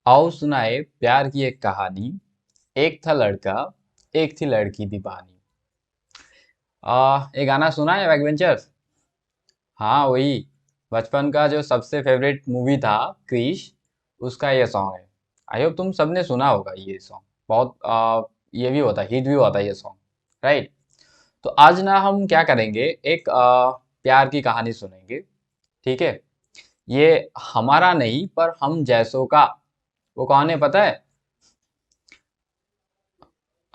आओ सुनाए प्यार की एक कहानी। एक था लड़का, एक थी लड़की दीवानी। ये गाना सुना है बैकबेंचर्स? हाँ वही, बचपन का जो सबसे फेवरेट मूवी था क्रिश, उसका ये सॉन्ग है। आई होप तुम सबने सुना होगा ये सॉन्ग। बहुत ये भी होता है, हिट भी होता है ये सॉन्ग, राइट? तो आज ना हम क्या करेंगे, एक प्यार की कहानी सुनेंगे। ठीक है? ये हमारा नहीं पर हम जैसों का। वो कौन है पता है?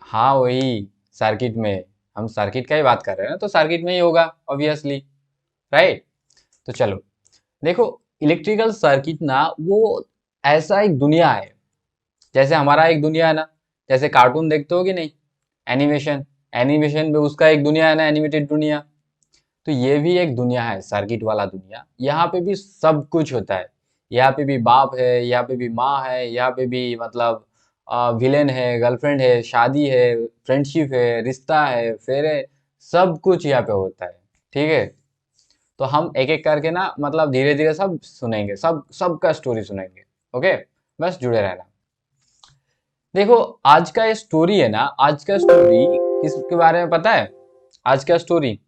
हाँ वही, सर्किट में। हम सर्किट का ही बात कर रहे हैं ना, तो सर्किट में ही होगा ऑब्वियसली, राइट? तो चलो, देखो, इलेक्ट्रिकल सर्किट ना वो ऐसा एक दुनिया है, जैसे हमारा एक दुनिया है ना। जैसे कार्टून देखते हो कि नहीं, एनिमेशन, एनिमेशन में उसका एक दुनिया है ना, एनिमेटेड दुनिया। तो ये भी एक दुनिया है, सर्किट वाला दुनिया। यहाँ पे भी सब कुछ होता है। यहाँ पे भी बाप है, यहाँ पे भी माँ है, यहाँ पे भी मतलब विलेन है, गर्लफ्रेंड है, शादी है, फ्रेंडशिप है, रिश्ता है, फेरे, सब कुछ यहाँ पे होता है। ठीक है? तो हम एक एक करके ना, मतलब धीरे धीरे सब सुनेंगे, सब सबका स्टोरी सुनेंगे। ओके? बस जुड़े रहना। देखो, आज का ये स्टोरी है ना, आज का स्टोरी किसके बारे में पता है? आज का स्टोरी,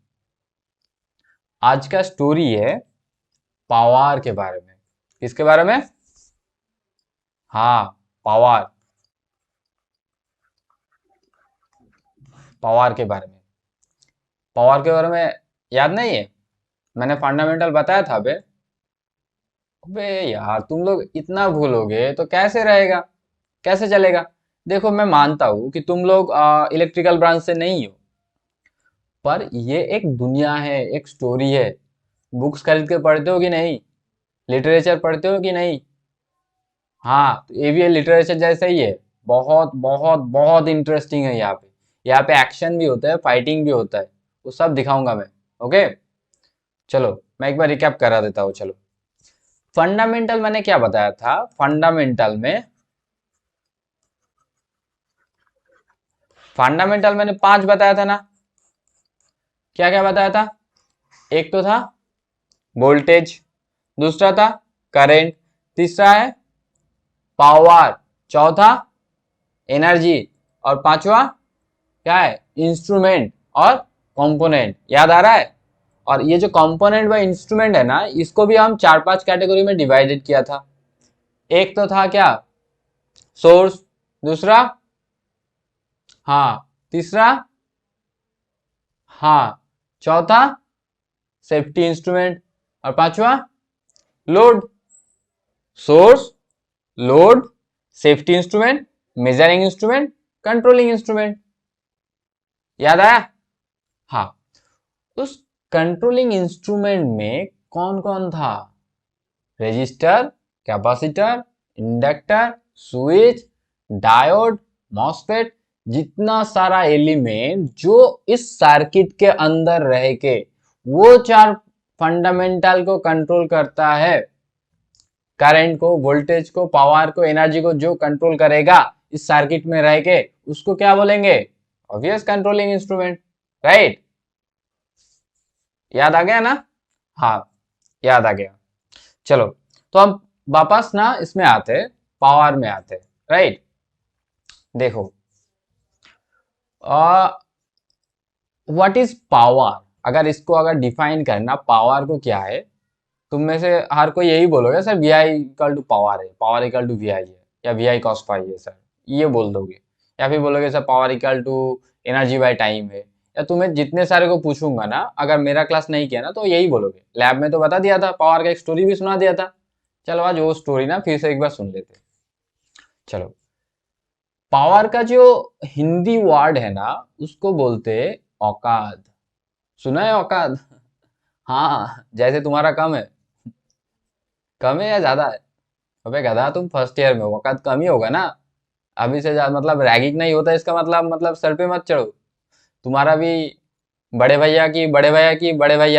आज का स्टोरी है पावर के बारे में। किसके बारे में? हाँ, पावर। पावर के बारे में। पावर के बारे में याद नहीं है? मैंने फंडामेंटल बताया था बे। अबे यार, तुम लोग इतना भूलोगे तो कैसे रहेगा, कैसे चलेगा? देखो, मैं मानता हूँ कि तुम लोग इलेक्ट्रिकल ब्रांच से नहीं हो, पर ये एक दुनिया है, एक स्टोरी है। बुक्स खरीद के पढ़ते हो कि नहीं? लिटरेचर पढ़ते हो कि नहीं? हाँ, तो ये भी लिटरेचर जैसा ही है। बहुत बहुत बहुत इंटरेस्टिंग है यहाँ पे। यहाँ पे एक्शन भी होता है, फाइटिंग भी होता है। वो सब दिखाऊंगा मैं। ओके? चलो, मैं एक बार रिकैप करा देता हूँ। चलो, फंडामेंटल मैंने क्या बताया था? फंडामेंटल मैंने 5 बताया था ना। क्या क्या बताया था? एक तो था वोल्टेज, दूसरा था करंट, तीसरा है पावर, चौथा एनर्जी, और पांचवा क्या है? इंस्ट्रूमेंट और कंपोनेंट। याद आ रहा है? और ये जो कंपोनेंट व इंस्ट्रूमेंट है ना, इसको भी हम 4-5 कैटेगरी में डिवाइडेड किया था। एक तो था क्या? सोर्स। दूसरा, हाँ। तीसरा, हाँ। चौथा, सेफ्टी इंस्ट्रूमेंट। और पांचवा, load. Source, load, safety instrument, measuring instrument, controlling instrument. याद आया? हाँ। उस कंट्रोलिंग इंस्ट्रूमेंट में कौन कौन था? Resistor, capacitor, inductor, switch, diode, MOSFET. जितना सारा एलिमेंट जो इस सर्किट के अंदर रह के वो 4 फंडामेंटल को कंट्रोल करता है। करंट को, वोल्टेज को, पावर को, एनर्जी को जो कंट्रोल करेगा इस सर्किट में रह के, उसको क्या बोलेंगे? Obvious, controlling instrument, right? याद आ गया ना? हाँ, याद आ गया। चलो, तो हम वापस ना इसमें आते, पावर में आते, राइट? देखो, व्हाट इज पावर? अगर इसको अगर डिफाइन करना, पावर को क्या है, तुम में से हर कोई यही बोलोगे sir, V I equal to power है, power equal to V I है, या वी आई कॉस फाई है सर, ये बोल दोगे। या फिर बोलोगे sir power equal to energy by time है। या तुम्हें जितने सारे को पूछूंगा ना, अगर मेरा क्लास नहीं किया ना, तो यही बोलोगे। लैब में तो बता दिया था, पावर का एक स्टोरी भी सुना दिया था। चलो, आज वो स्टोरी ना फिर से एक बार सुन लेते। चलो, पावर का जो हिंदी वर्ड है ना, उसको बोलते औकात। सुना है औकात? हाँ, जैसे तुम्हारा कम है। कम है या ज्यादा है? अबे गधा, तुम फर्स्ट ईयर में हो, औकात कम ही होगा ना। अभी से मतलब रैगिंग नहीं होता इसका मतलब सर पे मत चढ़ो। तुम्हारा भी बड़े भैया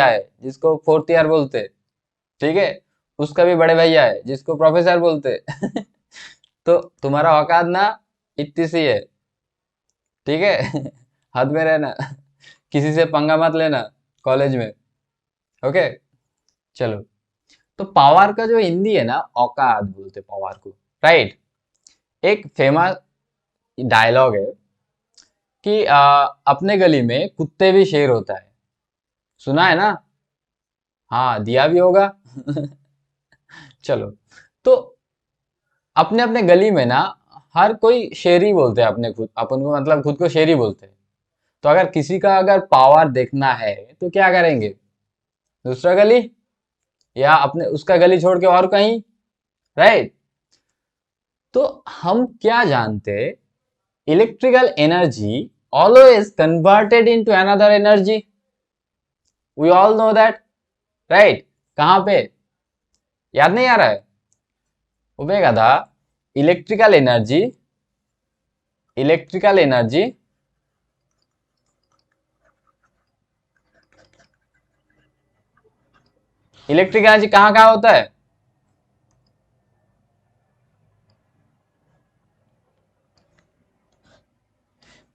है जिसको फोर्थ ईयर बोलते। ठीक है? उसका भी बड़े भैया है जिसको प्रोफेसर बोलते। तो तुम्हारा औकात ना इतनी सी है। ठीक है? हद में रहना। किसी से पंगा मत लेना कॉलेज में। ओके? चलो, तो पावर का जो हिंदी है ना, औकात बोलते पावर को, राइट? एक फेमस डायलॉग है कि अपने गली में कुत्ते भी शेर होता है। सुना है ना? हाँ, दिया भी होगा। चलो, तो अपने अपने गली में ना हर कोई शेर ही बोलते हैं, अपने खुद अपन को, मतलब खुद को शेर ही बोलते हैं। तो अगर किसी का अगर पावर देखना है तो क्या करेंगे? दूसरा गली, या अपने उसका गली छोड़ के और कहीं, राइट? तो हम क्या जानते, electrical energy always converted into another energy. We all know that, right? कहाँ पे? याद नहीं आ रहा है? उबे गधा, electrical energy, electrical energy electric energy कहाँ कहाँ होता है?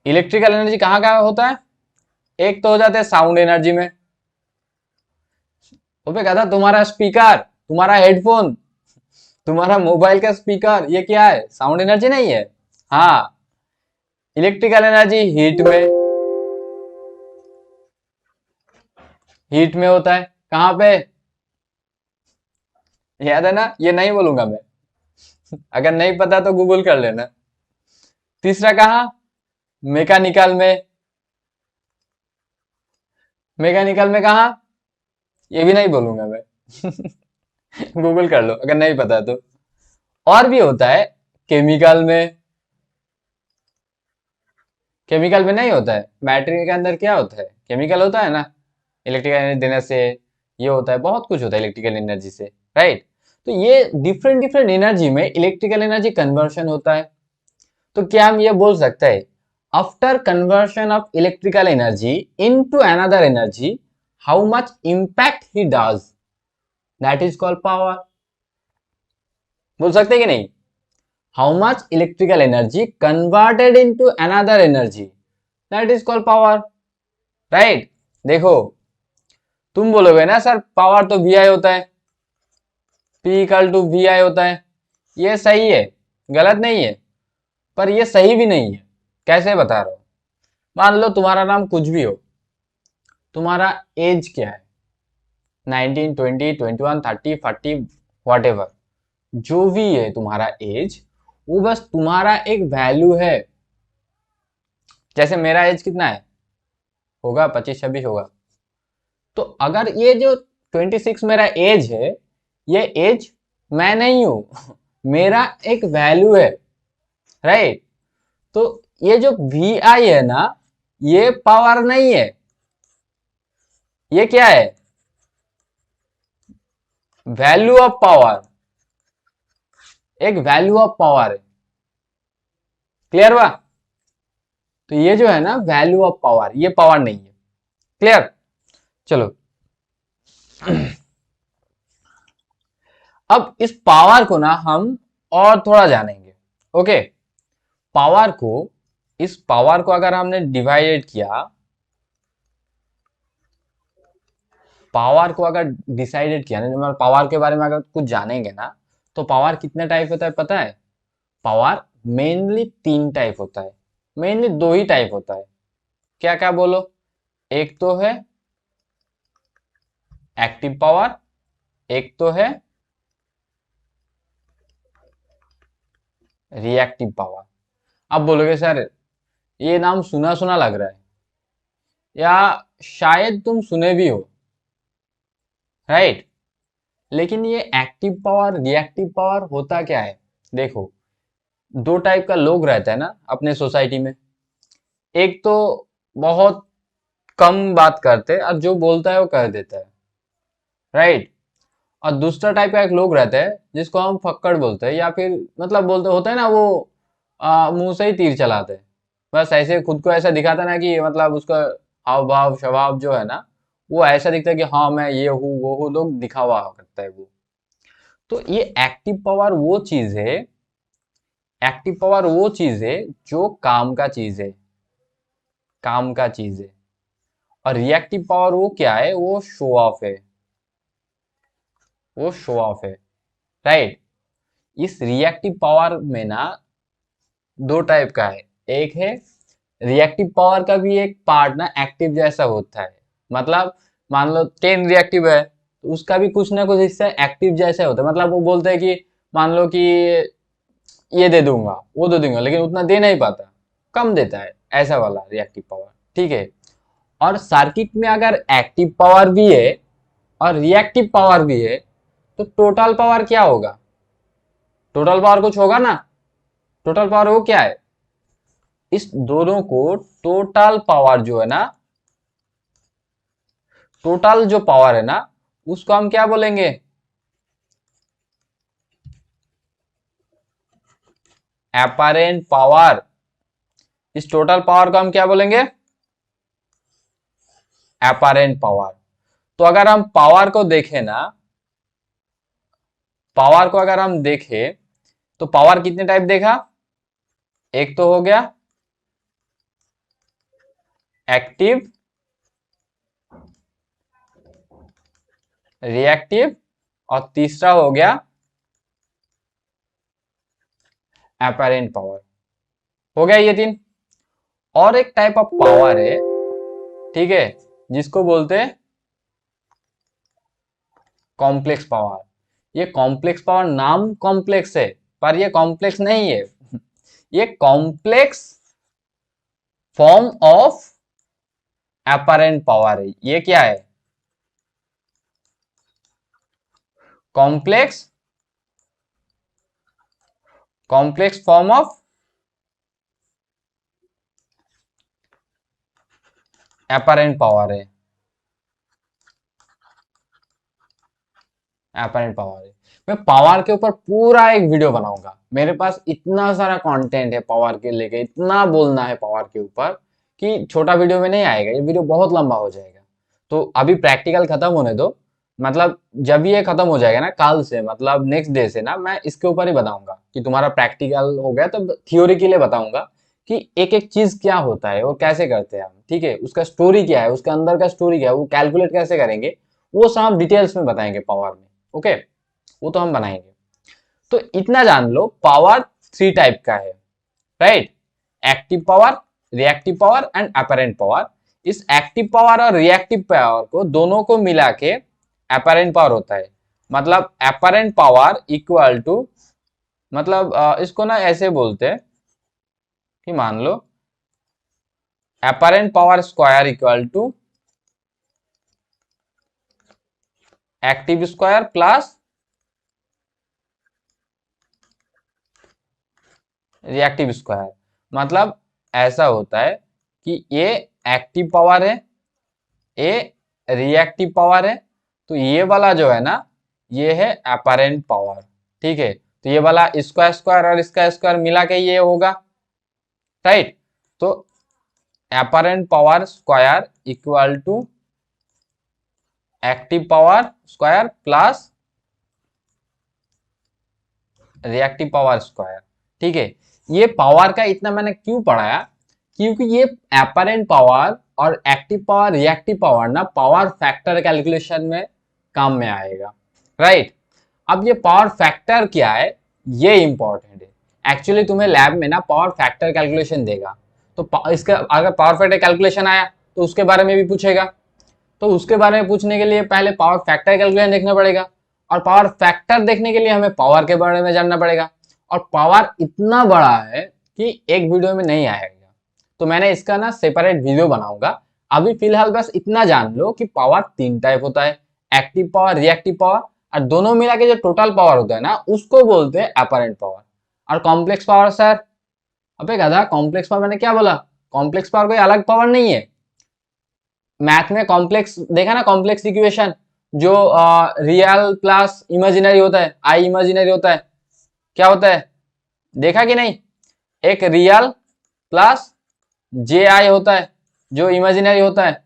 इलेक्ट्रिकल एनर्जी कहाँ कहाँ होता है? एक तो हो जाता है साउंड एनर्जी में। अबे कहता, तुम्हारा स्पीकर, तुम्हारा हेडफोन, तुम्हारा मोबाइल का स्पीकर, ये क्या है? साउंड एनर्जी नहीं है? हाँ। इलेक्ट्रिकल एनर्जी हीट में, हीट में होता है। कहाँ पे? याद है ना? ये नहीं बोलूंगा मैं। अगर नहीं पता तो गूगल कर लेना। तीसरा कहाँ? मैकेनिकल में। मैकेनिकल में कहाँ? ये भी नहीं बोलूंगा मैं। गूगल कर लो अगर नहीं पता तो। और भी होता है केमिकल में। केमिकल में नहीं होता है? बैटरी के अंदर क्या होता है? केमिकल होता है ना, इलेक्ट्रिकल एनर्जी देने से। ये होता है, बहुत कुछ होता है इलेक्ट्रिकल एनर्जी से, राइट? तो ये डिफरेंट डिफरेंट एनर्जी में इलेक्ट्रिकल एनर्जी कन्वर्शन होता है। तो क्या हम ये बोल सकते हैं, after conversion of electrical energy into another energy, how much impact he does, that is called power. बोल सकते हैं कि नहीं? How much electrical energy converted into another energy, that is called power, right? देखो, तुम बोलोगे ना सर पावर तो वी आई होता है, पी इक्वल टू वी आई होता है। ये सही है, गलत नहीं है, पर ये सही भी नहीं है। कैसे बता रहा हूं? मान लो तुम्हारा नाम कुछ भी हो, तुम्हारा एज क्या है, 19, 20, 21, 30, 40, वॉट एवर, जो भी है तुम्हारा एज, वो बस तुम्हारा एक वैल्यू है। जैसे मेरा एज कितना है, होगा 25-26 होगा। तो अगर ये जो 26 मेरा एज है, ये एज मैं नहीं हूं। मेरा एक वैल्यू है, राइट? तो ये जो वी आई है ना, ये पावर नहीं है। ये क्या है? Value of power. एक वैल्यू ऑफ पावर है। क्लियर हुआ? तो ये जो है ना वैल्यू ऑफ पावर, ये पावर नहीं है। क्लियर? चलो, अब इस पावर को ना हम और थोड़ा जानेंगे। ओके, पावर को, इस पावर को अगर हमने डिवाइडेड किया, पावर को अगर डिसाइडेड किया ना, मतलब पावर के बारे में अगर कुछ जानेंगे ना, तो पावर कितने टाइप होता है पता है? पावर मेनली 3 टाइप होता है। मेनली 2 ही टाइप होता है। क्या क्या बोलो? एक तो है एक्टिव पावर, एक तो है रिएक्टिव पावर। अब बोलोगे सर ये नाम सुना सुना लग रहा है, या शायद तुम सुने भी हो, राइट? लेकिन ये एक्टिव पावर रिएक्टिव पावर होता क्या है? देखो, 2 टाइप का लोग रहता है ना अपने सोसाइटी में। एक तो बहुत कम बात करते हैं और जो बोलता है वो कर देता है, राइट? और दूसरा टाइप का एक लोग रहता है जिसको हम फक्कड़ बोलते हैं, या फिर मतलब बोलते होते हैं ना वो, मुंह से ही तीर चलाते हैं। बस ऐसे खुद को ऐसा दिखाता ना कि मतलब उसका हाव भाव स्वभाव जो है ना, वो ऐसा दिखता है कि हाँ मैं ये हूँ वो हूँ, लोग दिखावा करता है वो। तो ये एक्टिव पावर वो चीज है, एक्टिव पावर वो चीज है जो काम का चीज है, काम का चीज है। और रिएक्टिव पावर वो क्या है? वो शो ऑफ है, वो शो ऑफ है, राइट? इस रिएक्टिव पावर में ना दो टाइप का है। एक है रिएक्टिव पावर का भी एक पार्ट ना एक्टिव जैसा होता है। मतलब मान लो 10 रिएक्टिव है तो उसका भी कुछ ना कुछ हिस्सा एक्टिव जैसा होता है। मतलब वो बोलते हैं कि मान लो कि ये दे दूंगा वो दे दूंगा, लेकिन उतना दे नहीं पाता, कम देता है, ऐसा वाला रिएक्टिव पावर। ठीक है। और सर्किट में अगर एक्टिव पावर भी है और रिएक्टिव पावर भी है तो टोटल पावर क्या होगा? टोटल पावर कुछ होगा ना। टोटल पावर वो क्या है? इस दोनों को टोटल पावर जो है ना, टोटल जो पावर है ना, उसको हम क्या बोलेंगे? Apparent power. इस टोटल पावर को हम क्या बोलेंगे? Apparent power. तो अगर हम पावर को देखें ना, पावर को अगर हम देखें तो पावर कितने टाइप देखा? एक तो हो गया एक्टिव, रिएक्टिव, और तीसरा हो गया एपरेंट पावर। हो गया ये तीन। और एक टाइप ऑफ पावर है, ठीक है, जिसको बोलते हैं कॉम्प्लेक्स पावर। ये कॉम्प्लेक्स पावर नाम कॉम्प्लेक्स है पर ये कॉम्प्लेक्स नहीं है। ये complex form of apparent power है। ये क्या है? Complex complex form of apparent power है। एपरेंट पावर है। मैं पावर के ऊपर पूरा एक वीडियो बनाऊंगा। मेरे पास इतना सारा कंटेंट है पावर के लेके, इतना बोलना है पावर के ऊपर कि छोटा वीडियो में नहीं आएगा, ये वीडियो बहुत लंबा हो जाएगा। तो अभी प्रैक्टिकल खत्म होने दो। मतलब जब ये खत्म हो जाएगा ना कल से, मतलब नेक्स्ट डे से ना, मैं इसके ऊपर ही बताऊंगा कि तुम्हारा प्रैक्टिकल हो गया तो थ्योरी के लिए बताऊंगा कि एक एक चीज क्या होता है और कैसे करते हैं हम। ठीक है, उसका स्टोरी क्या है, उसके अंदर का स्टोरी क्या है, वो कैलकुलेट कैसे करेंगे, वो सब हम डिटेल्स में बताएंगे पावर में। ओके, वो तो हम बनाएंगे। तो इतना जान लो, पावर थ्री टाइप का है, right? Active power, reactive power and apparent power. इस एक्टिव पावर और रिएक्टिव पावर को दोनों को मिला के अपरेंट पावर होता है। मतलब अपरेंट पावर इक्वल टू, मतलब इसको ना ऐसे बोलते हैं कि मान लो apparent power square equal to active square plus reactive square. मतलब ऐसा होता है कि ये एक्टिव पावर है, ये रिएक्टिव पावर है, तो ये वाला जो है ना, ये है अपरेंट पावर। ठीक है, तो ये वाला इसका स्क्वायर और इसका स्क्वायर मिला के ये होगा, राइट? तो apparent power square equal to active power square plus reactive power square. ठीक है, ये पावर का इतना मैंने क्यों पढ़ाया? क्योंकि ये अपरेंट पावर और एक्टिव पावर, रिएक्टिव पावर ना पावर फैक्टर कैलकुलेशन में काम में आएगा, राइट? अब ये पावर फैक्टर क्या है, ये इंपॉर्टेंट है। एक्चुअली तुम्हें लैब में ना पावर फैक्टर कैलकुलेशन देगा, तो इसका अगर पावर फैक्टर कैलकुलेशन आया तो उसके बारे में भी पूछेगा। तो उसके बारे में पूछने के लिए पहले पावर फैक्टर कैलकुलेशन देखना पड़ेगा, और पावर फैक्टर देखने के लिए हमें पावर के बारे में जानना पड़ेगा। और पावर इतना बड़ा है कि एक वीडियो में नहीं आएगा, तो मैंने इसका ना सेपरेट वीडियो बनाऊंगा। अभी फिलहाल बस इतना जान लो कि पावर तीन टाइप होता है, एक्टिव पावर, रिएक्टिव पावर, और दोनों मिला के जो टोटल पावर होता है ना, उसको बोलते हैं अपरेंट पावर। और कॉम्प्लेक्स पावर सर, अबे गधा, कॉम्प्लेक्स पावर मैंने क्या बोला? कॉम्प्लेक्स पावर कोई अलग पावर नहीं है। मैथ में कॉम्प्लेक्स देखा ना, कॉम्प्लेक्स इक्वेशन जो रियल प्लस इमेजिनरी होता है, आई इमेजिनरी होता है, क्या होता है? देखा कि नहीं? एक रियल प्लस जे आई होता है जो इमेजिनरी होता है।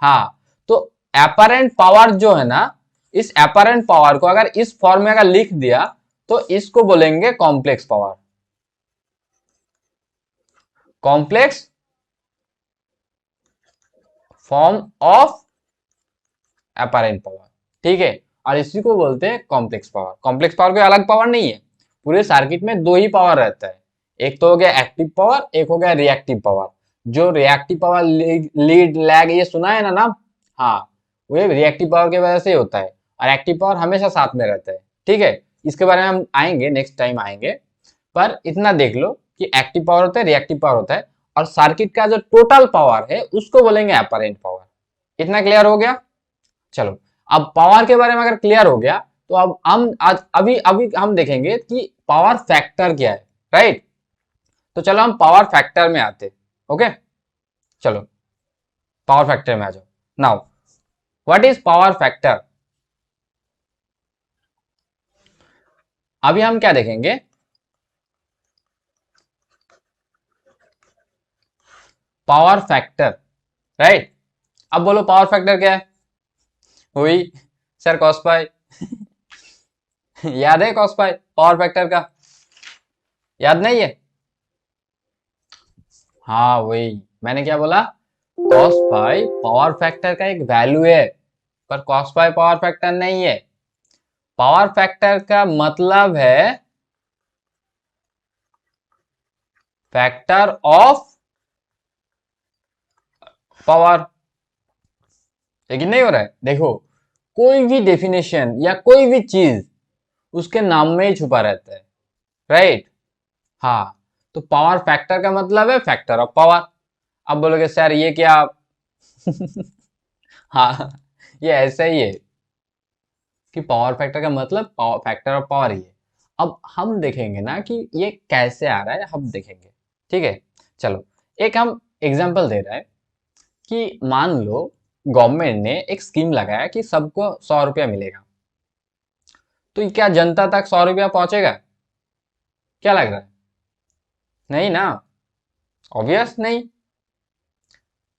हाँ, तो एपरेंट पावर जो है ना, इस एपरेंट पावर को अगर इस फॉर्म में अगर लिख दिया तो इसको बोलेंगे complex power. Complex form of apparent power. ठीक है, और इसी को बोलते हैं कॉम्प्लेक्स पावर। कॉम्प्लेक्स पावर कोई अलग पावर नहीं है, पूरे सर्किट में दो ही पावर रहता है, एक तो हो गया एक्टिव पावर, एक हो गया रिएक्टिव पावर। जो रिएक्टिव पावर, लीड लैग, ये सुना है ना नाम? हाँ, वो रिएक्टिव पावर की वजह से ही होता है, और एक्टिव पावर हमेशा साथ में रहता है। ठीक है, इसके बारे में हम आएंगे, नेक्स्ट टाइम आएंगे। पर इतना देख लो कि एक्टिव पावर होता है, रिएक्टिव पावर होता है, और सर्किट का जो टोटल पावर है उसको बोलेंगे अपरेंट पावर। इतना क्लियर हो गया? चलो, अब पावर के बारे में अगर क्लियर हो गया, तो अब हम आज अभी अभी हम देखेंगे कि पावर फैक्टर क्या है। राइट, तो चलो हम पावर फैक्टर में आते। ओके, चलो पावर फैक्टर में आ जाओ। Now what is power factor? अभी हम क्या देखेंगे? Power factor. राइट, अब बोलो पावर फैक्टर क्या है? हुई सर कॉस पाई। याद है कॉस पाई पावर फैक्टर का? याद नहीं है? हाँ वही, मैंने क्या बोला? कॉस पाई पावर फैक्टर का एक वैल्यू है, पर कॉस पाई पावर फैक्टर नहीं है। पावर फैक्टर का मतलब है फैक्टर ऑफ पावर। लेकिन नहीं हो रहा है, देखो, कोई भी डेफिनेशन या कोई भी चीज उसके नाम में ही छुपा रहता है। राइट, हाँ, तो पावर फैक्टर का मतलब है फैक्टर ऑफ पावर। अब बोलोगे सर ये क्या? हाँ, ये ऐसा ही है कि पावर फैक्टर का मतलब पावर फैक्टर ऑफ पावर ही है। अब हम देखेंगे ना कि ये कैसे आ रहा है, हम देखेंगे। ठीक है, चलो एक हम एग्जांपल दे रहा है कि मान लो गवर्नमेंट ने एक स्कीम लगाया कि सबको 100 रुपया मिलेगा। तो क्या जनता तक 100 रुपया पहुंचेगा? क्या लग रहा है? नहीं ना, ऑब्वियस नहीं।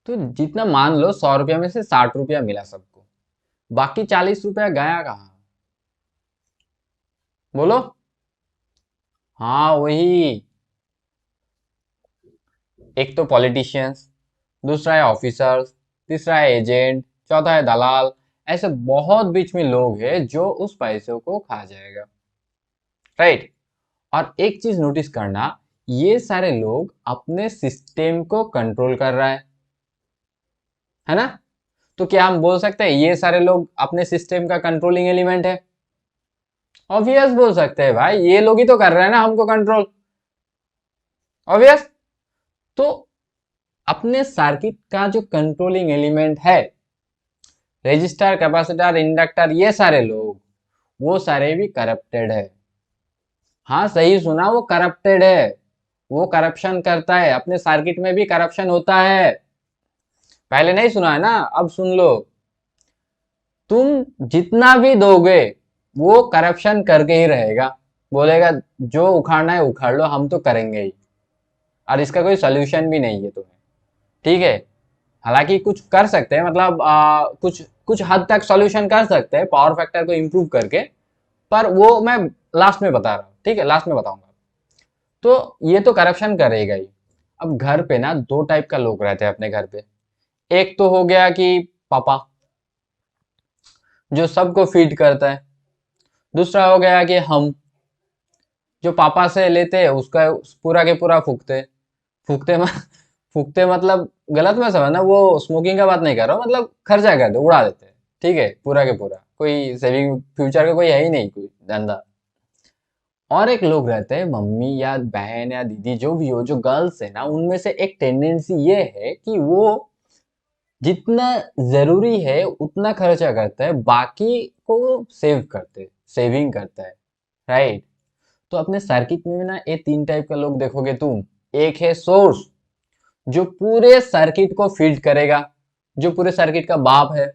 तो जितना मान लो 100 रुपया में से 60 रुपया मिला सबको, बाकी 40 रुपया गया कहाँ? बोलो। हाँ वही, एक तो पॉलिटिशियंस, दूसरा है ऑफिसर्स, तीसरा है एजेंट, चौथा है दलाल। ऐसे बहुत बीच में लोग हैं जो उस पैसे को खा जाएगा। राइट, और एक चीज नोटिस करना, ये सारे लोग अपने सिस्टम को कंट्रोल कर रहा है ना? तो क्या हम बोल सकते हैं ये सारे लोग अपने सिस्टम का कंट्रोलिंग एलिमेंट है? ऑब्वियस बोल सकते हैं भाई, ये लोग ही तो कर रहे हैं ना हमको कंट्रोल। ऑब्वियस। तो अपने सर्किट का जो कंट्रोलिंग एलिमेंट है, रजिस्टर, कैपेसिटर, इंडक्टर, ये सारे लोग, वो सारे भी करप्टेड है। हाँ सही सुना, वो करप्टेड है, वो करप्शन करता है, अपने सर्किट में भी करप्शन होता है। पहले नहीं सुना है ना, अब सुन लो। तुम जितना भी दोगे वो करप्शन करके ही रहेगा, बोलेगा जो उखाड़ना है उखाड़ लो, हम तो करेंगे ही, और इसका कोई सोल्यूशन भी नहीं है तुम्हें। ठीक है, हालांकि कुछ कर सकते हैं, मतलब कुछ कुछ हद तक सॉल्यूशन कर सकते हैं पावर फैक्टर को इम्प्रूव करके, पर वो मैं लास्ट में बता रहा हूँ। ठीक है, लास्ट में बताऊंगा। तो ये तो करप्शन करेगा ही। अब घर पे ना दो टाइप का लोग रहते हैं अपने घर पे। एक तो हो गया कि पापा, जो सबको फीड करता है। दूसरा हो गया कि हम, जो पापा से लेते हैं उसका पूरा के पूरा फूकते फूकते फूकते मतलब गलत में समझना, वो स्मोकिंग का बात नहीं कर रहा हूँ, मतलब खर्चा करते, उड़ा देते हैं। ठीक है, पूरा के पूरा, कोई सेविंग फ्यूचर का कोई है ही नहीं, कोई धंधा। और एक लोग रहते हैं, मम्मी या बहन या दीदी जो भी हो, जो गर्ल्स है ना, उनमें से एक टेंडेंसी ये है कि वो जितना जरूरी है उतना खर्चा करता है, बाकी को सेव करते, सेविंग करता है। राइट, तो अपने सर्किट में ना ये तीन टाइप का लोग देखोगे तुम। एक है सोर्स, जो पूरे सर्किट को फीड करेगा, जो पूरे सर्किट का बाप है।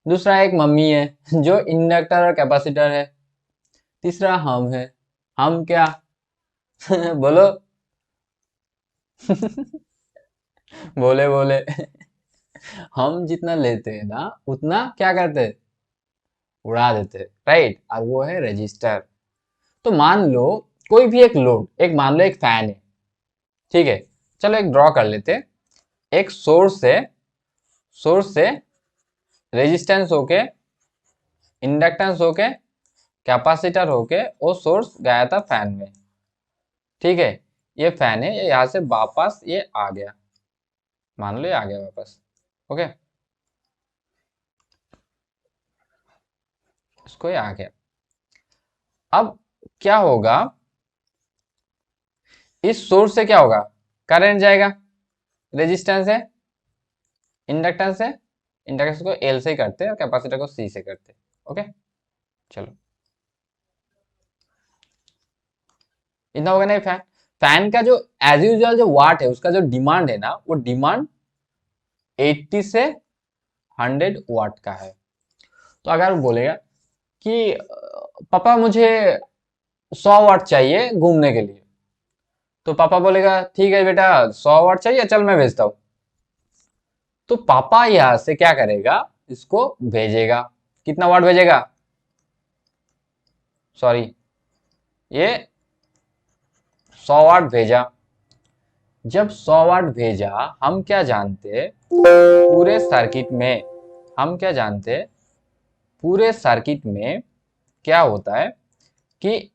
दूसरा एक मम्मी है, जो इंडक्टर और कैपेसिटर है। तीसरा हम है। हम क्या? बोलो। बोले बोले। हम जितना लेते हैं ना उतना क्या करते हैं? उड़ा देते हैं। राइट, और वो है रजिस्टर। तो मान लो कोई भी एक लोड, एक मान लो एक फैन है। ठीक है, चलो एक ड्रॉ कर लेते हैं। एक सोर्स से रेजिस्टेंस होके, इंडक्टेंस होके, कैपेसिटर होके वो सोर्स गया था फैन में। ठीक है, ये फैन है, यहाँ से वापस ये आ गया, मान लो ये आ गया वापस। ओके, इसको ये आ गया। अब क्या होगा, इस सोर्स से क्या होगा, करंट जाएगा, रेजिस्टेंस है, इंडक्टेंस है, इंडक्टेंस को एल से करते हैं और कैपेसिटर को सी से करते हैं। ओके, चलो इतना होगा। नहीं, फैन, फैन का जो एज यूजुअल जो वाट है, उसका जो डिमांड है ना, वो डिमांड 80 से 100 वाट का है। तो अगर वो बोलेगा कि पापा मुझे 100 वाट चाहिए घूमने के लिए, तो पापा बोलेगा ठीक है बेटा 100 वाट चाहिए, चल मैं भेजता हूँ। तो पापा यहां से क्या करेगा, इसको भेजेगा, कितना वाट भेजेगा, सॉरी ये 100 वाट भेजा। जब 100 वाट भेजा, हम क्या जानते, पूरे सर्किट में, हम क्या जानते, पूरे सर्किट में क्या होता है कि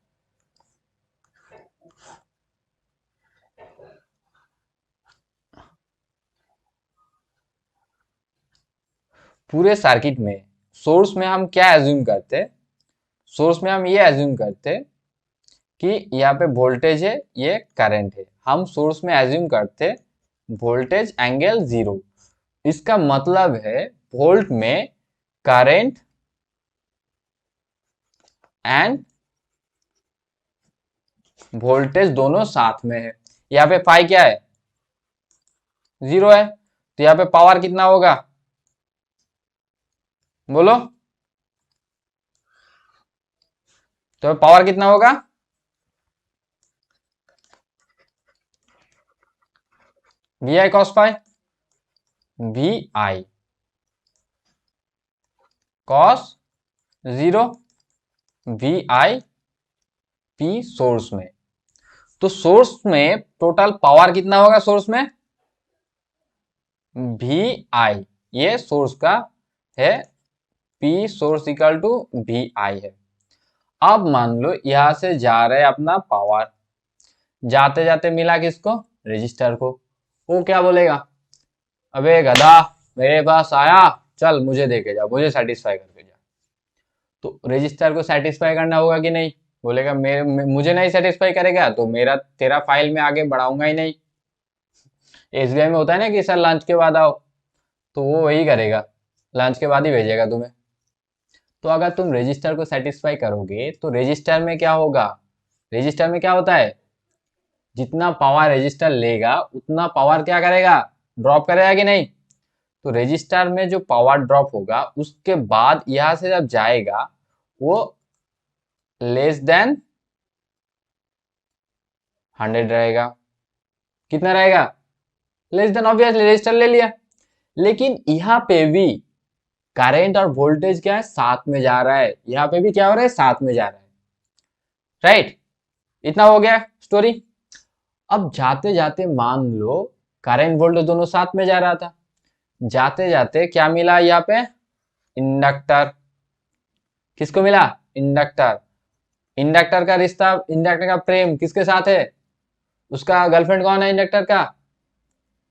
पूरे सर्किट में सोर्स में हम क्या एज्यूम करते, सोर्स में हम ये एज्यूम करते कि यहाँ पे वोल्टेज है, ये करंट है। हम सोर्स में एज्यूम करते वोल्टेज एंगल 0। इसका मतलब है वोल्ट में करंट एंड वोल्टेज दोनों साथ में है। यहाँ पे फाई क्या है, 0 है, तो यहाँ पे पावर कितना होगा, बोलो, तो पावर कितना होगा, V I cos phi, V I cos 0, V I P source में। तो सोर्स में टोटल पावर कितना होगा, सोर्स में वी आई, ये सोर्स का है, P source equal to V I है। अब मान लो यहां से जा रहे अपना पावर, जाते जाते मिला किसको, रजिस्टर को। वो क्या बोलेगा, अबे गधा मेरे पास आया, चल मुझे दे के जा, मुझे सेटिस्फाई करके जा। तो रजिस्टर को सेटिस्फाई करना होगा कि नहीं, बोलेगा मुझे नहीं सेटिस्फाई करेगा तो मेरा तेरा फाइल में आगे बढ़ाऊंगा ही नहीं। एसबीआई में होता है ना कि सर लंच के बाद आओ, तो वो वही करेगा, लंच के बाद ही भेजेगा तुम्हें। तो अगर तुम रजिस्टर को सेटिस्फाई करोगे तो रजिस्टर में क्या होगा, रजिस्टर में क्या होता है, जितना पावर रजिस्टर लेगा उतना पावर क्या करेगा, ड्रॉप करेगा कि नहीं। तो रजिस्टर में जो पावर ड्रॉप होगा उसके बाद यहां से जब जाएगा वो लेस देन 100 रहेगा। कितना रहेगा, लेस देन, ऑब्वियसली रजिस्टर ले लिया। लेकिन यहाँ पे भी करंट और वोल्टेज क्या है, साथ में जा रहा है, यहाँ पे भी क्या हो रहा है, साथ में जा रहा है, राइट। इतना हो गया स्टोरी। अब जाते जाते मान लो करंट वोल्टेज दोनों साथ में जा रहा था, जाते जाते क्या मिला यहाँ पे, इंडक्टर। किसको मिला, इंडक्टर। इंडक्टर का रिश्ता, इंडक्टर का प्रेम किसके साथ है, उसका गर्लफ्रेंड कौन है इंडक्टर का,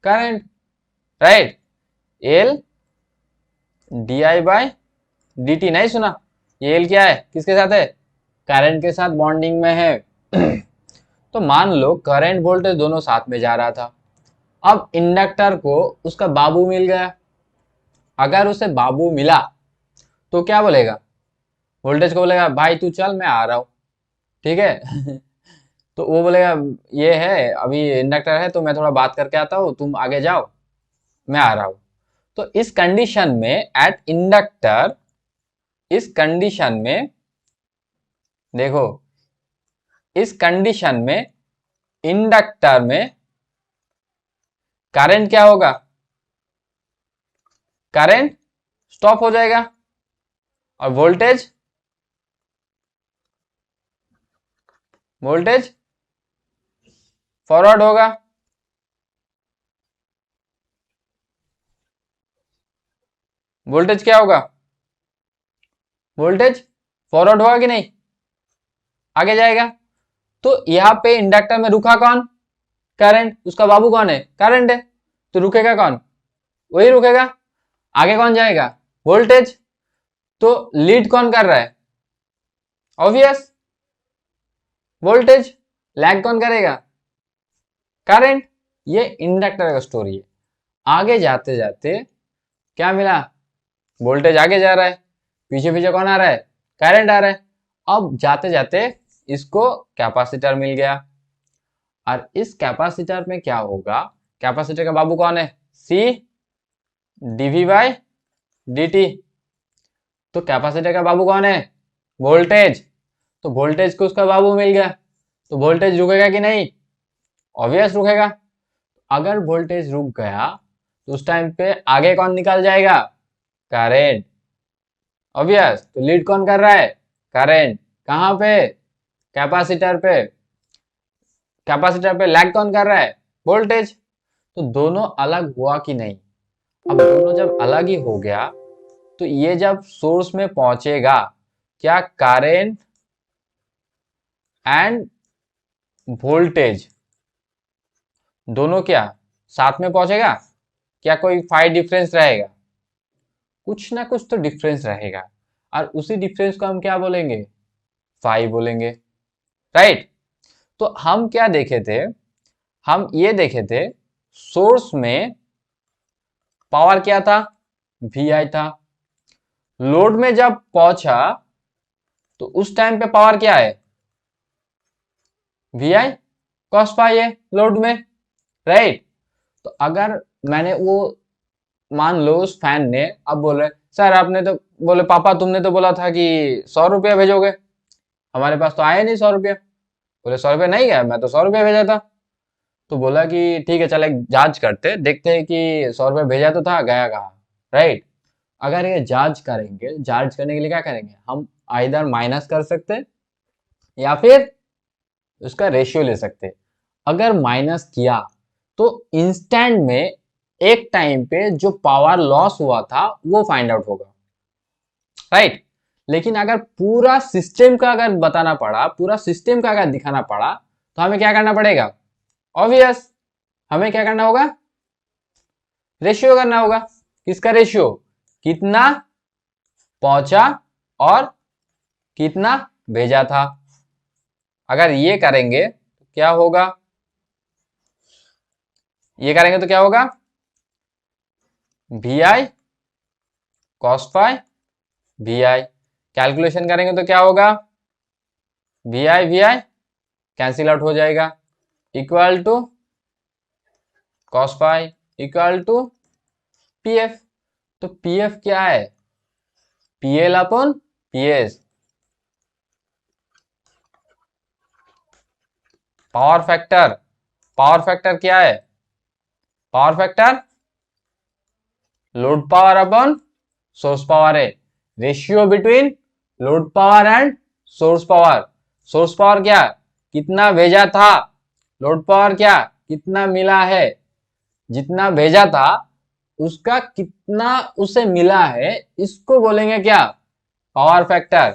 current, right. L D I by D T, नहीं सुना, ये एल क्या है, किसके साथ है, करंट के साथ बॉन्डिंग में है। तो मान लो करंट वोल्टेज दोनों साथ में जा रहा था। अब इंडक्टर को उसका बाबू मिल गया, अगर उसे बाबू मिला तो क्या बोलेगा, वोल्टेज को बोलेगा भाई तू चल मैं आ रहा हूं, ठीक है। तो वो बोलेगा ये है अभी इंडक्टर है तो मैं थोड़ा बात करके आता हूँ, तुम आगे जाओ मैं आ रहा हूं। तो इस कंडीशन में एट इंडक्टर, इस कंडीशन में देखो, इस कंडीशन में इंडक्टर में करंट क्या होगा, करंट स्टॉप हो जाएगा और वोल्टेज, वोल्टेज फॉरवर्ड होगा। वोल्टेज क्या होगा, वोल्टेज फॉरवर्ड होगा कि नहीं, आगे जाएगा। तो यहां पे इंडक्टर में रुका कौन, करंट, उसका बाबू कौन है, करंट है, तो रुकेगा कौन, वही रुकेगा, आगे कौन जाएगा, वोल्टेज। तो लीड कौन कर रहा है, ऑब्वियस वोल्टेज, लैग कौन करेगा, करंट। ये इंडक्टर का स्टोरी है। आगे जाते जाते क्या मिला, वोल्टेज आगे जा रहा है, पीछे पीछे कौन आ रहा है, करंट आ रहा है। अब जाते जाते इसको कैपेसिटर मिल गया, और इस कैपेसिटर में क्या होगा, कैपेसिटर का बाबू कौन है, सी डीवी बाई डी। तो कैपेसिटर का बाबू कौन है, वोल्टेज। तो वोल्टेज को उसका बाबू मिल गया, तो वोल्टेज रुकेगा कि नहीं, ऑब्वियस रुकेगा। अगर वोल्टेज रुक गया तो उस टाइम पे आगे कौन निकल जाएगा, करंट, ऑब्वियस। तो लीड कौन कर रहा है, करंट, कहां पे, कैपेसिटर पे, कैपेसिटर पे लैग कौन कर रहा है, वोल्टेज। तो दोनों अलग हुआ कि नहीं, अब दोनों जब अलग ही हो गया तो ये जब सोर्स में पहुंचेगा, क्या करंट एंड वोल्टेज दोनों क्या साथ में पहुंचेगा, क्या कोई फाई डिफरेंस रहेगा, कुछ ना कुछ तो डिफरेंस रहेगा, और उसी डिफरेंस को हम क्या बोलेंगे, फाई बोलेंगे, राइट। तो हम क्या देखे थे, हम ये देखे थे सोर्स में पावर क्या था, वी आई था। लोड में जब पहुंचा तो उस टाइम पे पावर क्या है, वी आई कॉस पाई है लोड में, राइट। तो अगर मैंने वो, मान लो उस फैन ने अब बोल रहे सर आपने तो, बोले पापा तुमने तो बोला था कि 100 रुपया भेजोगे, हमारे पास तो आए नहीं 100 रुपया। बोले 100 रुपया नहीं गया, मैं तो 100 रुपया भेजा था। तो बोला कि ठीक है चल एक जांच करते, देखते हैं कि 100 रुपया भेजा तो था, गया कहाँ, राइट। अगर ये जांच करेंगे, जांच करने के लिए क्या करेंगे हम, आइदर माइनस कर सकते या फिर उसका रेशियो ले सकते। अगर माइनस किया तो इंस्टेंट में एक टाइम पे जो पावर लॉस हुआ था वो फाइंड आउट होगा, राइट। लेकिन अगर पूरा सिस्टम का अगर बताना पड़ा, पूरा सिस्टम का अगर दिखाना पड़ा, तो हमें क्या करना पड़ेगा, ऑब्वियस हमें क्या करना होगा, रेशियो करना होगा। किसका रेशियो, कितना पहुंचा और कितना भेजा था। अगर ये करेंगे तो क्या होगा, ये करेंगे तो क्या होगा, V I cos phi V I, calculation करेंगे तो क्या होगा, वी आई कैंसिल आउट हो जाएगा, equal to cos phi equal to P F. तो पी एफ क्या है, P L upon P S, power factor. Power factor क्या है, power factor load power upon source power है, ratio between load power and source power. Source power क्या, कितना भेजा था, लोड पावर क्या, कितना मिला है, जितना भेजा था उसका कितना उसे मिला है, इसको बोलेंगे क्या, पावर फैक्टर।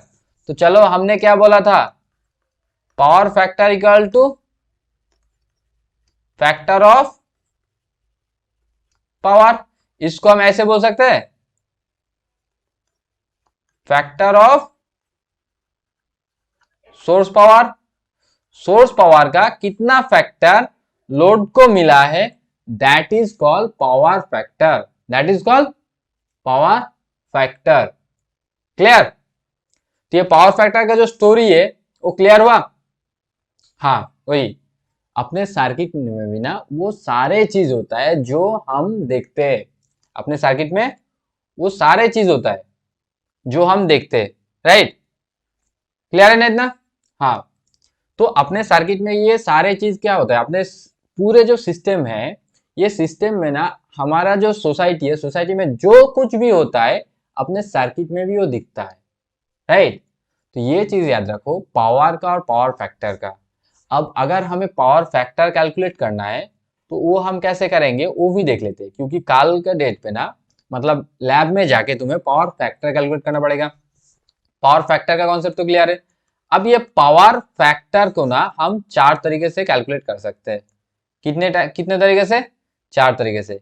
तो चलो हमने क्या बोला था, power factor equal two factor of power. इसको हम ऐसे बोल सकते हैं, factor of source power. Source power का कितना फैक्टर लोड को मिला है, that is called power factor, that is called power factor. Clear. तो ये पावर फैक्टर का जो स्टोरी है वो क्लियर हुआ। हाँ वही, अपने सर्किट में भी ना वो सारे चीज होता है जो हम देखते हैं, अपने सर्किट में वो सारे चीज होता है जो हम देखते हैं, राइट। क्लियर है ना इतना। हाँ, तो अपने सर्किट में ये सारे चीज क्या होता है, अपने पूरे जो सिस्टम है, ये सिस्टम में ना हमारा जो सोसाइटी है, सोसाइटी में जो कुछ भी होता है अपने सर्किट में भी वो दिखता है, राइट। तो ये चीज याद रखो, पावर का और पावर फैक्टर का। अब अगर हमें पावर फैक्टर कैलकुलेट करना है तो वो हम कैसे करेंगे वो भी देख लेते हैं, क्योंकि कल के डेट पे ना, मतलब लैब में जाके तुम्हें पावर फैक्टर कैलकुलेट करना पड़ेगा। पावर फैक्टर का कॉन्सेप्ट तो क्लियर है। अब ये पावर फैक्टर को ना हम चार तरीके से कैलकुलेट कर सकते हैं। कितने तरीके से? 4 तरीके से।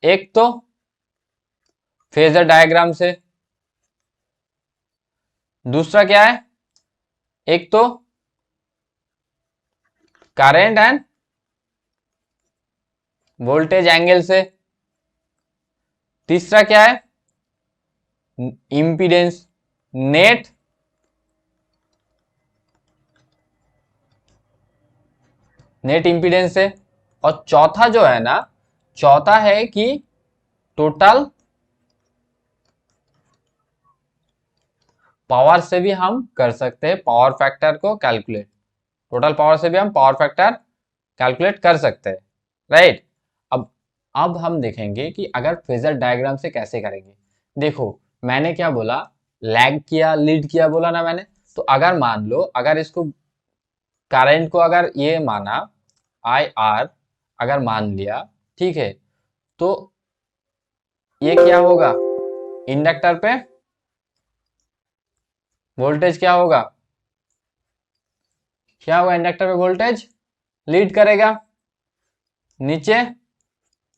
एक तो फेजर डायग्राम से, दूसरा क्या है, एक तो करंट एंड वोल्टेज एंगल से, तीसरा क्या है, इंपीडेंस नेट नेट इंपीडेंस से, और चौथा जो है ना, चौथा है कि टोटल पावर से भी हम कर सकते हैं पावर फैक्टर को कैलकुलेट। टोटल पावर से भी हम पावर फैक्टर कैलकुलेट कर सकते हैं, राइट। अब हम देखेंगे कि अगर फेजर डायग्राम से कैसे करेंगे। देखो, मैंने क्या बोला, लैग किया लीड किया बोला ना मैंने। तो अगर मान लो, अगर इसको करंट को अगर ये माना आई आर, अगर मान लिया, ठीक है, तो ये क्या होगा, इंडक्टर पे वोल्टेज क्या होगा, क्या होगा, इंडक्टर पे वोल्टेज लीड करेगा, नीचे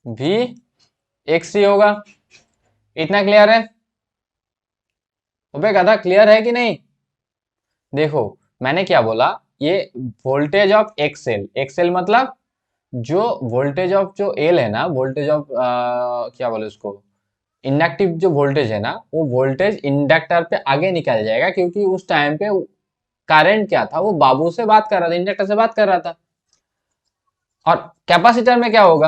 भी एक्स सी होगा। इतना क्लियर है? अबे गधा, क्लियर है कि नहीं? देखो, मैंने क्या बोला, ये वोल्टेज ऑफ एक्सएल, एक्सएल मतलब जो वोल्टेज ऑफ जो एल है ना, वोल्टेज ऑफ क्या बोले उसको, इंडक्टिव जो वोल्टेज है ना, वो वोल्टेज इंडक्टर पे आगे निकल जाएगा, क्योंकि उस टाइम पे करंट क्या था, वो बाबू से बात कर रहा था, इंडक्टर से बात कर रहा था। और कैपेसिटर में क्या होगा,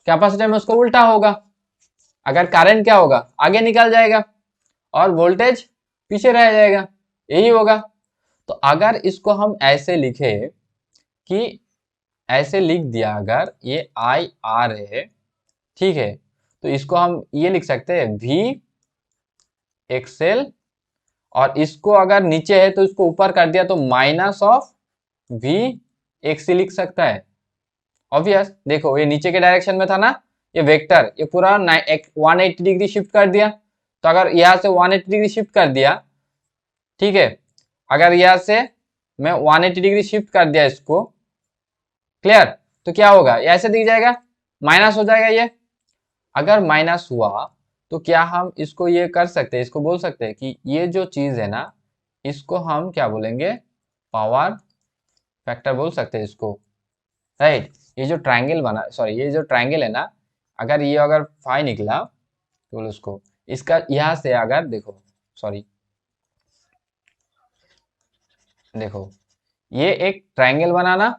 कैपेसिटर में उसको उल्टा होगा, अगर करंट क्या होगा, आगे निकल जाएगा और वोल्टेज पीछे रह जाएगा, यही होगा। तो अगर इसको हम ऐसे लिखे कि, ऐसे लिख दिया, अगर ये आई आर है, ठीक है, तो इसको हम ये लिख सकते हैं वी एक्सएल, और इसको अगर नीचे है तो इसको ऊपर कर दिया तो माइनस ऑफ वी एक्स लिख सकता है। ऑब्वियस, देखो ये नीचे के डायरेक्शन में था ना, ये वेक्टर, ये पूरा 180 डिग्री शिफ्ट कर दिया। तो अगर यहाँ से 180 डिग्री शिफ्ट कर दिया, ठीक है, अगर यहाँ से मैं 180 डिग्री शिफ्ट कर दिया इसको, क्लियर, तो क्या होगा, ये ऐसे दिख जाएगा, माइनस हो जाएगा ये। अगर माइनस हुआ तो क्या हम इसको ये कर सकते हैं, इसको बोल सकते हैं कि ये जो चीज है ना, इसको हम क्या बोलेंगे, पावर फैक्टर बोल सकते हैं इसको, राइट। ये जो ट्रायंगल बना, सॉरी, ये जो ट्रायंगल है ना, अगर ये अगर फाई निकला तो बोलो उसको, इसका यहाँ से अगर देखो, सॉरी, देखो, ये एक ट्रायंगल बनाना,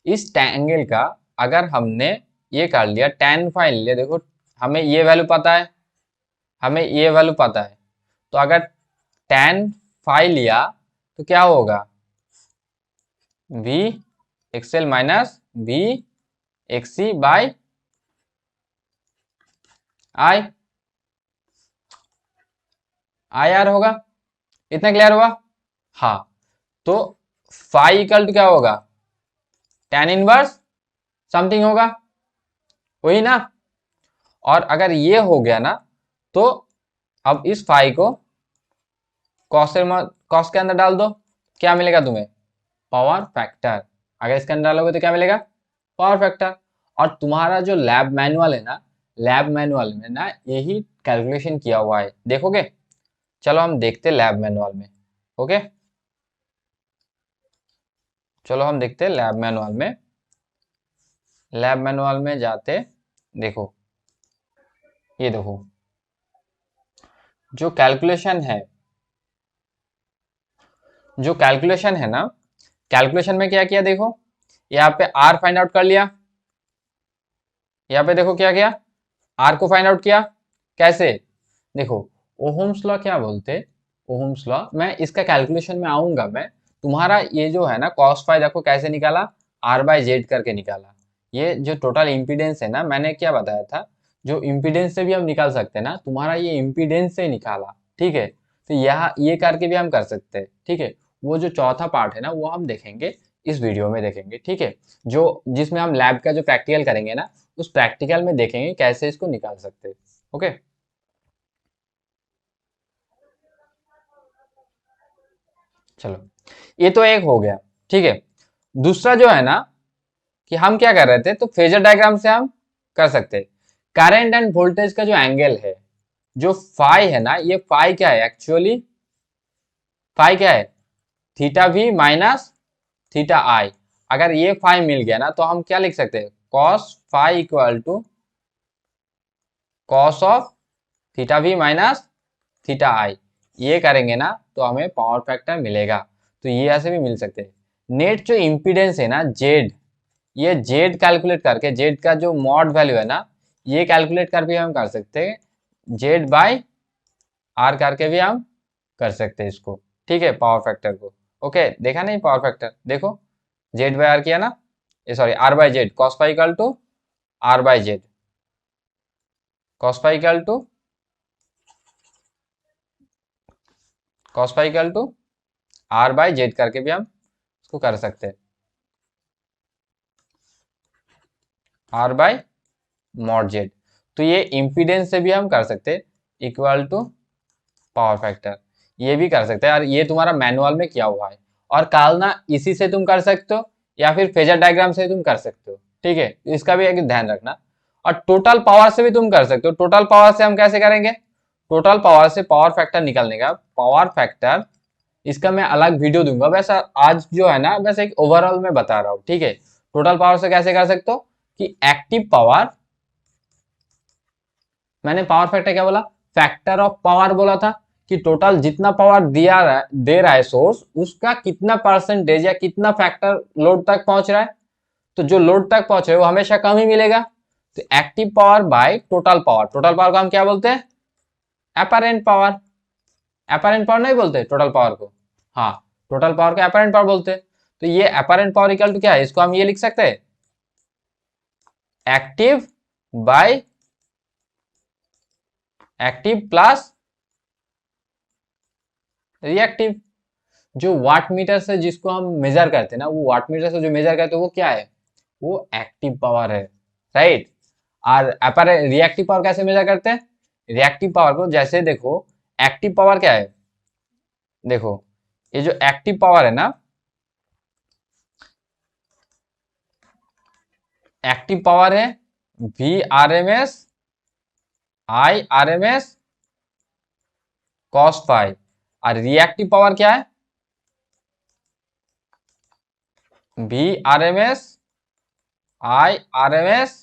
इस ट्रायंगल का अगर हमने ये कर लिया, tan फाई लिया, देखो हमें ये वैल्यू पता है, हमें ये वैल्यू पता है, तो अगर tan फाई लिया तो क्या होगा, V XL minus V XC by I, I R होगा। इतना क्लियर हुआ? हाँ, तो फाई इक्वल टू क्या होगा, tan इनवर्स समथिंग होगा, वही ना। और अगर ये हो गया ना, तो अब इस फाई को कॉस के अंदर डाल दो, क्या मिलेगा तुम्हें, पावर फैक्टर। अगर इसके अंदर डालोगे तो क्या मिलेगा, पावर फैक्टर। और तुम्हारा जो लैब मैनुअल है ना, लैब मैनुअल में ना यही कैलकुलेशन किया हुआ है, देखोगे? चलो हम देखते हैं लैब मैनुअल में, ओके, चलो हम देखते हैं लैब मैनुअल में। लैब मैनुअल में जाते, देखो, ये देखो, जो कैलकुलेशन है, जो कैलकुलेशन है ना, कैलकुलेशन में क्या किया, देखो यहाँ पे आर फाइंड आउट कर लिया, यहाँ पे देखो क्या किया, आर को फाइंड आउट किया, कैसे, देखो, ओहम्स लॉ क्या बोलते, ओहम्स लॉ, मैं इसका कैलकुलेशन में आऊंगा मैं। तुम्हारा ये जो है ना कॉस फाई, देखो कैसे निकाला, आर बाय जेड करके निकाला। ये जो टोटल इम्पीडेंस है ना, मैंने क्या बताया था, जो इम्पीडेंस से भी हम निकाल सकते हैं ना, तुम्हारा ये इम्पीडेंस से निकाला, ठीक है, तो यहाँ ये करके भी हम कर सकते हैं, ठीक है। वो जो चौथा पार्ट है ना, वो हम देखेंगे, इस वीडियो में देखेंगे, ठीक है, जो जिसमें हम लैब का जो प्रैक्टिकल करेंगे ना, उस प्रैक्टिकल में देखेंगे कैसे इसको निकाल सकते हैं, ओके। चलो, ये तो एक हो गया, ठीक है। दूसरा जो है ना, कि हम क्या कर रहे थे, तो फेजर डायग्राम से हम कर सकते हैं। करंट एंड वोल्टेज का जो एंगल है, जो फाई है ना, ये फाई क्या है एक्चुअली, फाई क्या है, थीटा वी माइनस थीटा आई। अगर ये फाई मिल गया ना, तो हम क्या लिख सकते हैं, cos phi equal to cos of theta V minus theta I. ये करेंगे ना तो हमें पावर फैक्टर मिलेगा। तो ये ऐसे भी मिल सकते हैं। नेट जो इम्पीडेंस है ना जेड, ये जेड कैलकुलेट करके, जेड का जो मॉड वैल्यू है ना, ये कैलकुलेट करके हम कर सकते हैं, जेड बाई आर करके भी हम कर सकते हैं इसको। ठीक है, पावर फैक्टर को। ओके, देखा नहीं पावर फैक्टर, देखो जेड बाई आर किया ना, ये sorry R by Z, cos phi equal to R by Z, cos phi equal to cos phi equal to R by Z करके भी हम इसको कर सकते हैं, आर बाई मॉड जेड। तो ये इम्पीडेंस से भी हम कर सकते हैं, इक्वल टू पावर फैक्टर, ये भी कर सकते हैं। और ये तुम्हारा मैनुअल में किया हुआ है, और कालना इसी से तुम कर सकते हो, या फिर फेजर डायग्राम से तुम कर सकते हो। ठीक है, इसका भी एक ध्यान रखना। और टोटल पावर से भी तुम कर सकते हो। टोटल पावर से हम कैसे करेंगे, टोटल पावर से पावर फैक्टर निकालने का, पावर फैक्टर इसका मैं अलग वीडियो दूंगा। वैसा आज जो है ना, वैसे एक ओवरऑल में बता रहा हूँ। ठीक है, टोटल पावर से कैसे कर सकते हो, कि एक्टिव पावर, मैंने पावर फैक्टर क्या बोला, फैक्टर ऑफ पावर बोला था, कि टोटल जितना पावर दे रहा है सोर्स, उसका कितना परसेंटेज या कितना फैक्टर लोड तक पहुंच रहा है। तो जो लोड तक पहुंच रहा है वो हमेशा कम ही मिलेगा। तो active power by total power, total power को हम क्या बोलते हैं, अपरेंट पावर। अपरेंट पावर नहीं बोलते टोटल पावर को, हाँ, टोटल पावर को अपरेंट पावर बोलते हैं। तो ये अपरेंट पावर इक्वल टू क्या है, इसको हम ये लिख सकते हैं, active by active plus reactive. जो वाट मीटर से जिसको हम मेजर करते हैं ना, वो वाट मीटर से जो मेजर करते हैं वो क्या है, वो एक्टिव पावर है, राइट। और अपर रिएक्टिव पावर कैसे मेजर करते हैं, रिएक्टिव पावर को जैसे देखो, एक्टिव पावर क्या है, देखो ये जो एक्टिव पावर है ना, एक्टिव पावर है V R M S I R M S cos phi. और रिएक्टिव पावर क्या है, V R M S I R M S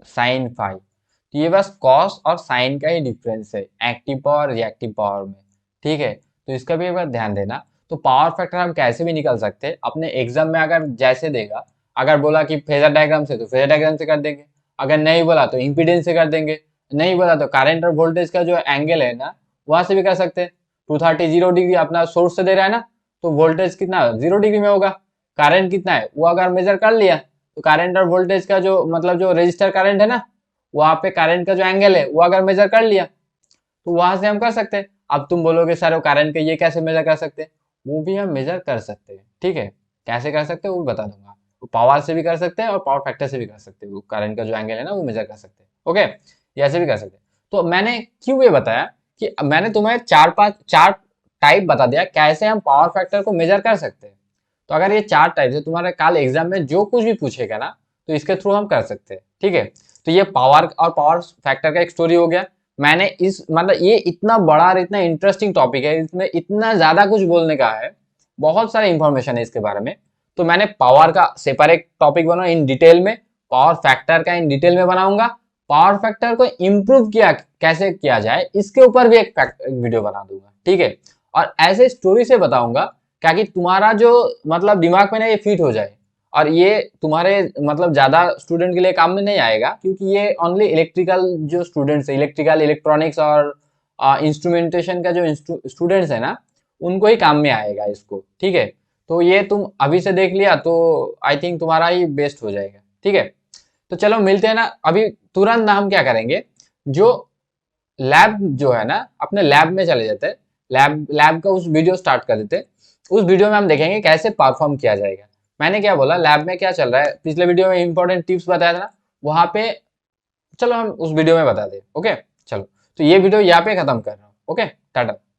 sine phi. तो ये बस कॉस और साइन का ही डिफरेंस है एक्टिव पावर रिएक्टिव पावर में। ठीक है, तो इसका भी एक बार ध्यान देना। तो पावर फैक्टर हम कैसे भी निकल सकते हैं अपने एग्जाम में, अगर जैसे देगा, अगर बोला कि फेजर डायग्राम से, तो फेजर डायग्राम से कर देंगे। अगर नहीं बोला तो इम्पीडेंस से कर देंगे। नहीं बोला तो करंट और वोल्टेज का जो एंगल है ना, वहां से भी कर सकते हैं। 230 0 डिग्री अपना सोर्स से दे रहा है ना, तो वोल्टेज कितना 0 डिग्री में होगा, करंट कितना है वो अगर मेजर कर लिया, तो करंट और वोल्टेज का जो मतलब जो रजिस्टर करंट है ना, वहां पे करंट का जो एंगल है वो अगर मेजर कर लिया, तो वहां से हम कर सकते हैं। अब तुम बोलोगे सर वो करंट का ये कैसे मेजर कर सकते हैं, वो भी हम मेजर कर सकते हैं। ठीक है, कैसे कर सकते हैं वो भी बता दूंगा। वो पावर से भी कर सकते हैं और पावर फैक्टर से भी कर सकते हैं, वो करंट का जो एंगल है ना वो मेजर कर सकते हैं। ओके, ये ऐसे भी कर सकते हैं। तो मैंने क्यों ये बताया, कि मैंने तुम्हें चार टाइप बता दिया कैसे हम पावर फैक्टर को मेजर कर सकते हैं। तो अगर ये चार टाइप से तुम्हारे कल एग्जाम में जो कुछ भी पूछेगा ना, तो इसके थ्रू हम कर सकते हैं। ठीक है, तो ये पावर और पावर फैक्टर का एक स्टोरी हो गया। मैंने इस मतलब ये इतना बड़ा और इतना इंटरेस्टिंग टॉपिक है, इसमें इतना ज्यादा कुछ बोलने का है, बहुत सारी इंफॉर्मेशन है इसके बारे में। तो मैंने पावर का सेपरेट टॉपिक बना इन डिटेल में, पावर फैक्टर का इन डिटेल में बनाऊंगा, पावर फैक्टर को इम्प्रूव किया कैसे किया जाए इसके ऊपर भी एक वीडियो बना दूंगा। ठीक है, और ऐसे स्टोरी से बताऊंगा ताकि तुम्हारा जो मतलब दिमाग में ना ये फिट हो जाए, और ये तुम्हारे मतलब ज्यादा स्टूडेंट के लिए काम में नहीं आएगा, क्योंकि ये ओनली इलेक्ट्रिकल जो स्टूडेंट्स है, इलेक्ट्रिकल इलेक्ट्रॉनिक्स और इंस्ट्रूमेंटेशन का जो स्टूडेंट्स है ना, उनको ही काम में आएगा इसको। ठीक है, तो ये तुम अभी से देख लिया तो आई थिंक तुम्हारा ही बेस्ट हो जाएगा। ठीक है, तो चलो मिलते हैं ना अभी तुरंत ना, हम क्या करेंगे, जो लैब जो है ना, अपने लैब में चले जाते हैं, लैब लैब का उस वीडियो स्टार्ट कर देते हैं। उस वीडियो में हम देखेंगे कैसे परफॉर्म किया जाएगा। मैंने क्या बोला, लैब में क्या चल रहा है, पिछले वीडियो में इंपॉर्टेंट टिप्स बताया था ना, वहां पे चलो हम उस वीडियो में बता दें। ओके, चलो तो ये वीडियो यहाँ पे खत्म कर रहा हूँ। ओके, टाटा।